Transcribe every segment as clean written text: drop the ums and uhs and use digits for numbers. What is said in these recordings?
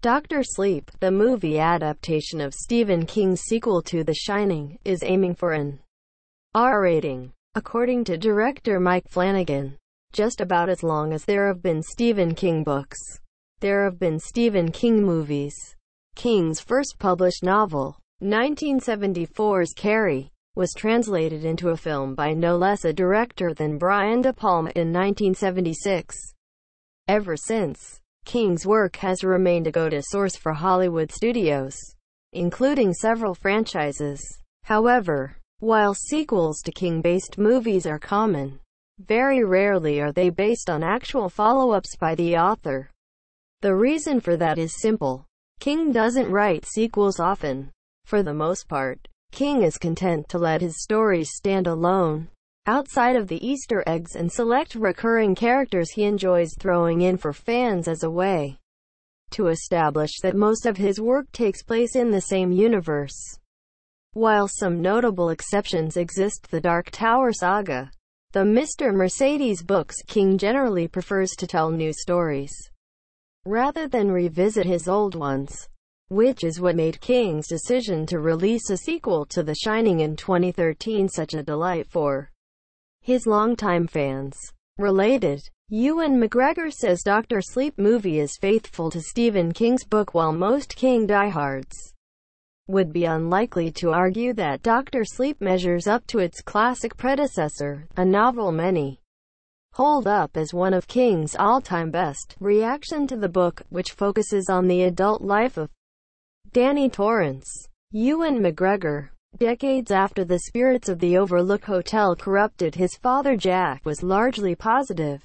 Dr. Sleep, the movie adaptation of Stephen King's sequel to The Shining, is aiming for an R rating. According to director Mike Flanagan, just about as long as there have been Stephen King books, there have been Stephen King movies. King's first published novel, 1974's Carrie, was translated into a film by no less a director than Brian De Palma in 1976. Ever since, King's work has remained a go-to source for Hollywood studios, including several franchises. However, while sequels to King-based movies are common, very rarely are they based on actual follow-ups by the author. The reason for that is simple. King doesn't write sequels often. For the most part, King is content to let his stories stand alone, outside of the Easter eggs and select recurring characters he enjoys throwing in for fans as a way to establish that most of his work takes place in the same universe. While some notable exceptions exist, the Dark Tower saga, the Mr. Mercedes books, King generally prefers to tell new stories rather than revisit his old ones, which is what made King's decision to release a sequel to The Shining in 2013 such a delight for his longtime fans. Related, Ewan McGregor says Dr. Sleep movie is faithful to Stephen King's book, while most King diehards would be unlikely to argue that Dr. Sleep measures up to its classic predecessor, a novel many hold up as one of King's all-time best. Reaction to the book, which focuses on the adult life of Danny Torrance. Ewan McGregor. Decades after the spirits of the Overlook Hotel corrupted his father Jack was largely positive.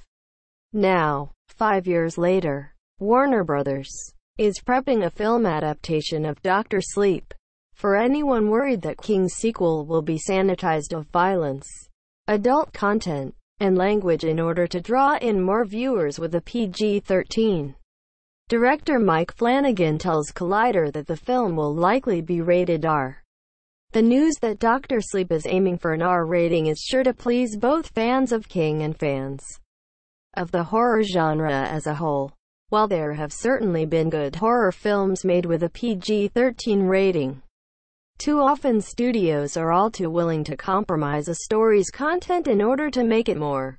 Now, 5 years later, Warner Brothers is prepping a film adaptation of Dr. Sleep. For anyone worried that King's sequel will be sanitized of violence, adult content, and language in order to draw in more viewers with a PG-13, director Mike Flanagan tells Collider that the film will likely be rated R. The news that Dr. Sleep is aiming for an R rating is sure to please both fans of King and fans of the horror genre as a whole. While there have certainly been good horror films made with a PG-13 rating, too often studios are all too willing to compromise a story's content in order to make it more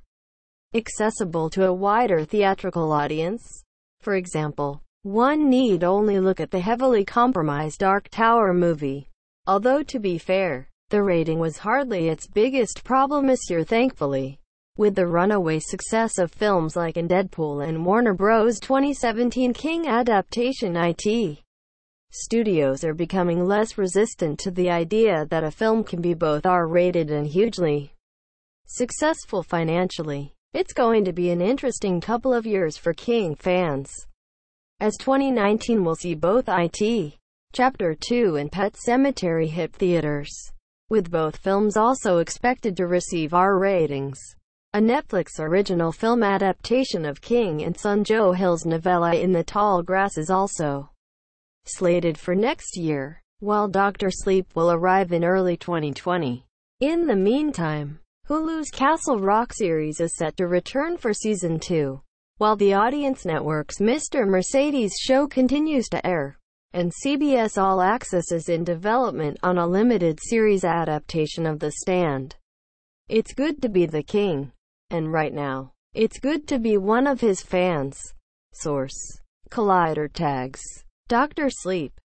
accessible to a wider theatrical audience. For example, one need only look at the heavily compromised Dark Tower movie. Although to be fair, the rating was hardly its biggest problem this year, thankfully. With the runaway success of films like in Deadpool and Warner Bros. 2017 King adaptation, IT studios are becoming less resistant to the idea that a film can be both R-rated and hugely successful financially. It's going to be an interesting couple of years for King fans, as 2019 will see both IT Chapter 2 and Pet Sematary hit theaters, with both films also expected to receive R ratings. A Netflix original film adaptation of King and Son Joe Hill's novella In the Tall Grass is also slated for next year, while Dr. Sleep will arrive in early 2020. In the meantime, Hulu's Castle Rock series is set to return for Season 2, while the Audience Network's Mr. Mercedes show continues to air, and CBS All Access is in development on a limited series adaptation of The Stand. It's good to be the King, and right now, it's good to be one of his fans. Source: Collider tags. Dr. Sleep.